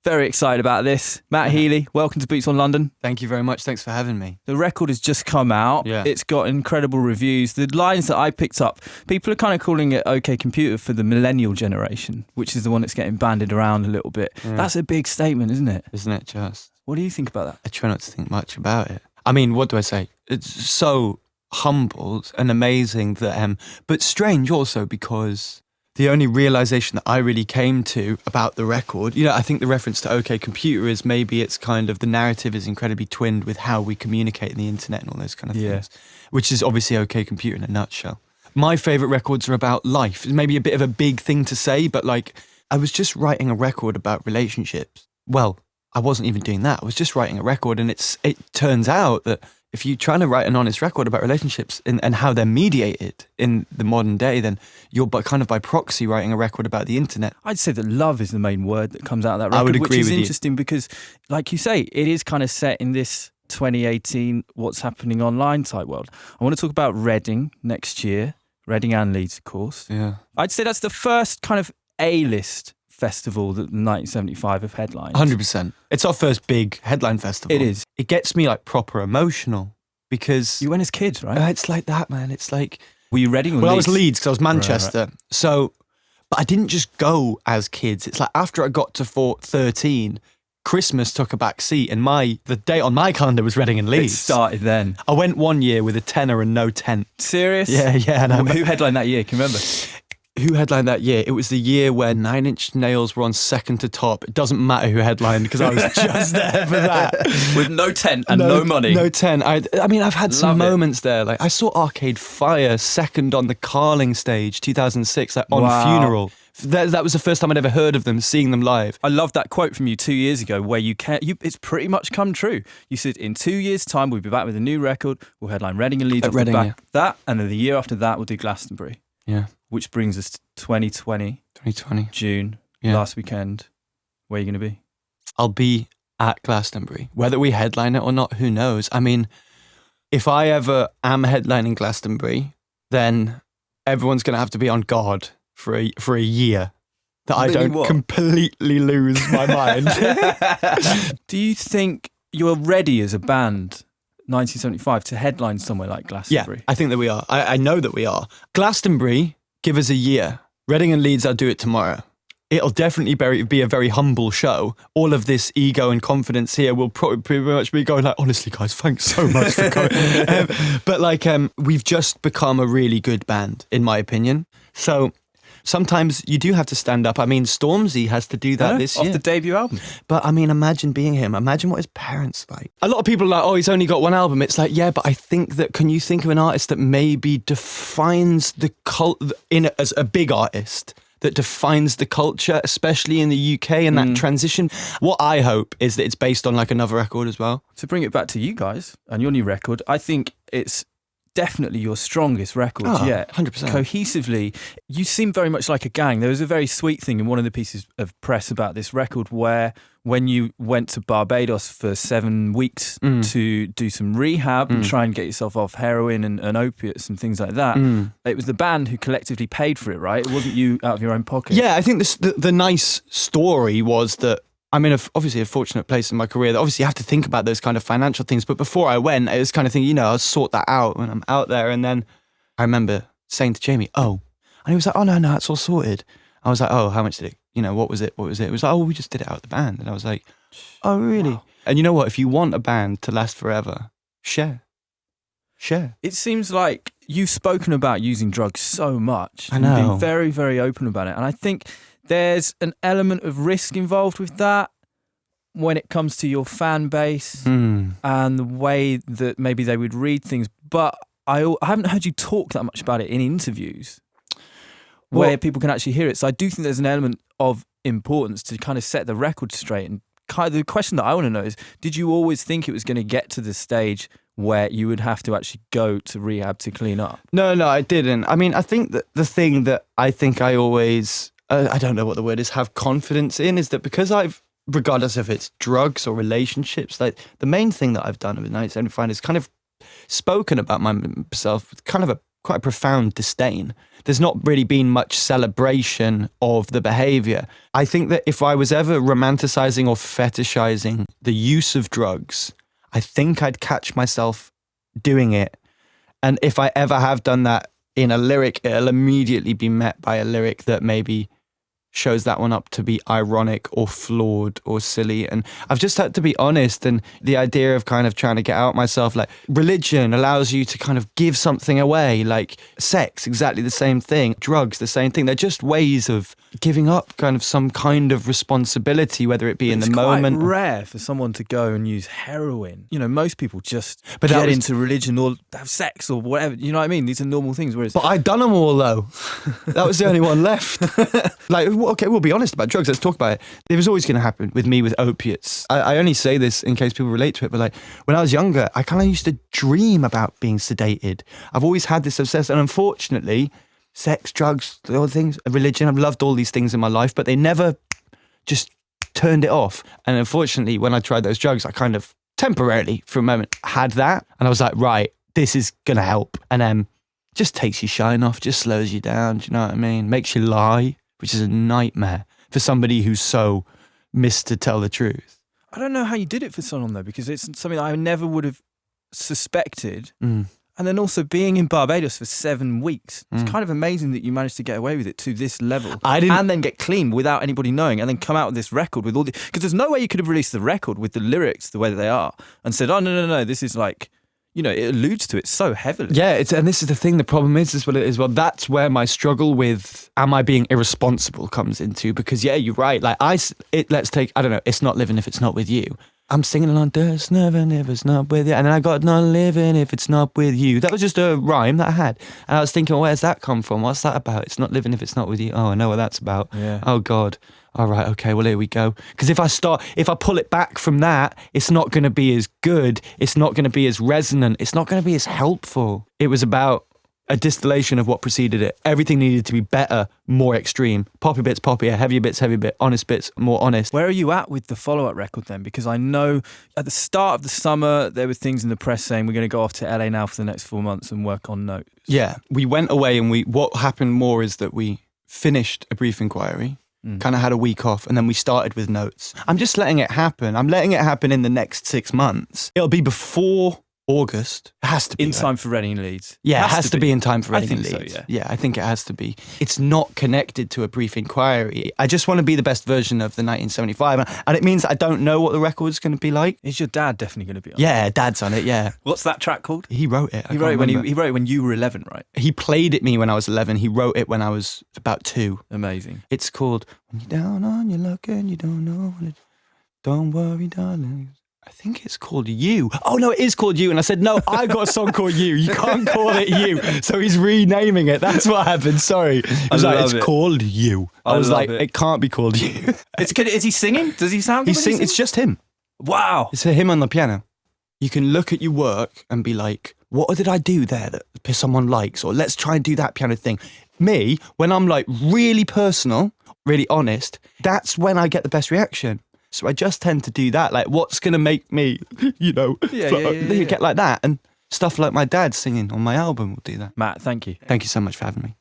Very excited about this. Matt Healy, welcome to Boots on London. Thank you very much. Thanks for having me. The record has just come out. Yeah. It's got incredible reviews. The lines that I picked up, people are kind of calling it OK Computer for the millennial generation, which is the one that's getting bandied around a little bit. Yeah. That's a big statement, isn't it? Isn't it just? What do you think about that? I try not to think much about it. I mean, what do I say? It's so humbled and amazing that, but strange also because the only realisation that I really came to about the record, I think the reference to OK Computer is maybe it's kind of the narrative is incredibly twinned with how we communicate in the internet and all those kind of things, which is obviously OK Computer in a nutshell. My favourite records are about life. It's maybe a bit of a big thing to say, but I was just writing a record about relationships. Well, I wasn't even doing that. I was just writing a record, and it turns out that if you're trying to write an honest record about relationships and how they're mediated in the modern day, then you're kind of by proxy writing a record about the internet. I'd say that love is the main word that comes out of that record, I would agree which is with interesting because, like you say, it is kind of set in this 2018 what's happening online type world. I want to talk about Reading next year. Reading and Leeds, of course. Yeah. I'd say that's the first kind of A-list festival that the 1975 have headlined. 100%. It's our first big headline festival. It is. It gets me proper emotional because You went as kids, right? it's like that, man. It's like, Were you Reading or well, I Leeds? was Leeds because I was Manchester. Right. So, but I didn't just go as kids. It's like after I got to 13, Christmas took a back seat, and the date on my calendar was Reading and It Leeds. started then. I went one year with a tenner and no tent. Serious? Yeah. And Who headlined that year? Can you remember? who headlined that year? It was the year where Nine Inch Nails were on second to top. It doesn't matter who headlined because I was just there for that. With no tent and no money. No tent. I mean, I've had some Love it. moments there. I saw Arcade Fire second on the Carling stage, 2006, on Wow. Funeral. That was the first time I'd ever heard of them, seeing them live. I love that quote from you 2 years ago where it's pretty much come true. You said in 2 years' time we'll be back with a new record. We'll headline Reading and Leeds At off Reading, the back of that, and then the year after that we'll do Glastonbury. Yeah. Which brings us to 2020, 2020. June, Yeah. last weekend. Where are you going to be? I'll be at Glastonbury. Whether we headline it or not, who knows? I mean, if I ever am headlining Glastonbury, then everyone's going to have to be on guard for a year that I Really don't what? completely lose my mind. Do you think you're ready as a band, 1975, to headline somewhere like Yeah, Glastonbury? I think that we are. I know that we are. Glastonbury, give us a year. Reading and Leeds, I'll do it tomorrow. It'll definitely be a very humble show. All of this ego and confidence here will probably pretty much be going honestly, guys, thanks so much for coming. But we've just become a really good band, in my opinion. So sometimes you do have to stand up. I mean, Stormzy has to do that this year. Off the debut album. But I mean, imagine being him. Imagine what his parents like. A lot of people are like, oh, he's only got one album. It's like, yeah, but I think that, can you think of an artist that maybe defines the as a big artist that defines the culture, especially in the UK and that transition? What I hope is that it's based on another record as well. To bring it back to you guys and your new record, I think it's definitely your strongest record yet. 100%. Cohesively, you seem very much like a gang. There was a very sweet thing in one of the pieces of press about this record where when you went to Barbados for 7 weeks to do some rehab and try and get yourself off heroin and opiates and things like that, it was the band who collectively paid for it, right? It wasn't you out of your own pocket. Yeah, I think the nice story was that I'm in obviously a fortunate place in my career that obviously you have to think about those kind of financial things. But before I went, it was kind of thing, I'll sort that out when I'm out there. And then I remember saying to Jamie, and he was like, oh, no, it's all sorted. I was like, oh, how much did it, what was it? It was like, oh, we just did it out of the band. And I was like, oh, really? Wow. And you know what? If you want a band to last forever, share. It seems like you've spoken about using drugs so much. I know. You've been very, very open about it. And I think there's an element of risk involved with that when it comes to your fan base and the way that maybe they would read things. But I haven't heard you talk that much about it in interviews where people can actually hear it. So I do think there's an element of importance to kind of set the record straight. And kind of the question that I want to know is, did you always think it was going to get to the stage where you would have to actually go to rehab to clean up? No, I didn't. I mean, I think that the thing that I think I always... I don't know what the word is, have confidence in, is that because regardless if it's drugs or relationships, the main thing that I've done with 1975 is kind of spoken about myself with kind of a quite a profound disdain. There's not really been much celebration of the behavior. I think that if I was ever romanticizing or fetishizing the use of drugs, I think I'd catch myself doing it. And if I ever have done that in a lyric, it'll immediately be met by a lyric that maybe shows that one up to be ironic or flawed or silly. And I've just had to be honest. And the idea of kind of trying to get out myself, like religion allows you to kind of give something away, like sex, exactly the same thing, drugs, the same thing. They're just ways of giving up kind of some kind of responsibility, whether it be in the moment. It's quite rare for someone to go and use heroin. You know, most people just get into religion or have sex or whatever. You know what I mean? These are normal things. But I'd done them all though. That was the only one left. Like, okay, we'll be honest about drugs. Let's talk about it. It was always going to happen with me with opiates. I only say this in case people relate to it, but like when I was younger, I kind of used to dream about being sedated. I've always had this obsession, and unfortunately, sex, drugs, all the things, religion, I've loved all these things in my life, but they never just turned it off. And unfortunately, when I tried those drugs, I kind of temporarily, for a moment, had that. And I was like, right, this is going to help. And then just takes your shine off, just slows you down. Do you know what I mean? Makes you lie, which is a nightmare for somebody who's so missed to tell the truth. I don't know how you did it for so long though, because it's something that I never would have suspected. And then also being in Barbados for 7 weeks. It's kind of amazing that you managed to get away with it to this level. And then get clean without anybody knowing, and then come out with this record with all the... Because there's no way you could have released the record with the lyrics the way that they are and said, oh, no, this is like... You know, it alludes to it so heavily. Yeah, and this is the thing. The problem is what it is. Well, that's where my struggle with am I being irresponsible comes into. Because yeah, you're right. Like let's take, I don't know, it's not living if it's not with you. I'm singing along, there's never if it's not with you. And then I got not living if it's not with you. That was just a rhyme that I had. And I was thinking, where's that come from? What's that about? It's not living if it's not with you. Oh, I know what that's about. Yeah. Oh God. All right, okay, well, here we go. Because if I pull it back from that, it's not going to be as good. It's not going to be as resonant. It's not going to be as helpful. It was about a distillation of what preceded it. Everything needed to be better, more extreme. Poppy bits, poppier, heavier bits, heavy bit, honest bits, more honest. Where are you at with the follow-up record then? Because I know at the start of the summer, there were things in the press saying we're going to go off to LA now for the next 4 months and work on notes. Yeah, we went away and what happened more is that we finished A Brief Inquiry, kind of had a week off, and then we started with notes. I'm just letting it happen. I'm letting it happen in the next 6 months. It'll be before August. It has to be. In time for Reading and Leeds. Yeah, it has to be in time for Reading and I think Leeds. so, Yeah, I think it has to be. It's not connected to A Brief Inquiry. I just want to be the best version of the 1975. And it means I don't know what the record's going to be like. Is your dad definitely going to be on it? Yeah, Dad's on it, yeah. What's that track called? He wrote it. He wrote it when you were 11, right? He played it me when I was 11. He wrote it when I was about 2. Amazing. It's called When You're Down on Your Luck and You Don't Know What to... Don't worry, darling. I think it's called You. Oh, no, it is called You. And I said, no, I got a song called You. You can't call it You. So he's renaming it. That's what happened. Sorry. It's called You. I was like, it can't be called You. Is he singing? Does he sound good? It's just him. Wow. It's him on the piano. You can look at your work and be like, what did I do there that someone likes? Or let's try and do that piano thing. Me, when I'm like really personal, really honest, that's when I get the best reaction. So I just tend to do that. Like, what's going to make me, get like that? And stuff like my dad singing on my album will do that. Matt, thank you. Thank you so much for having me.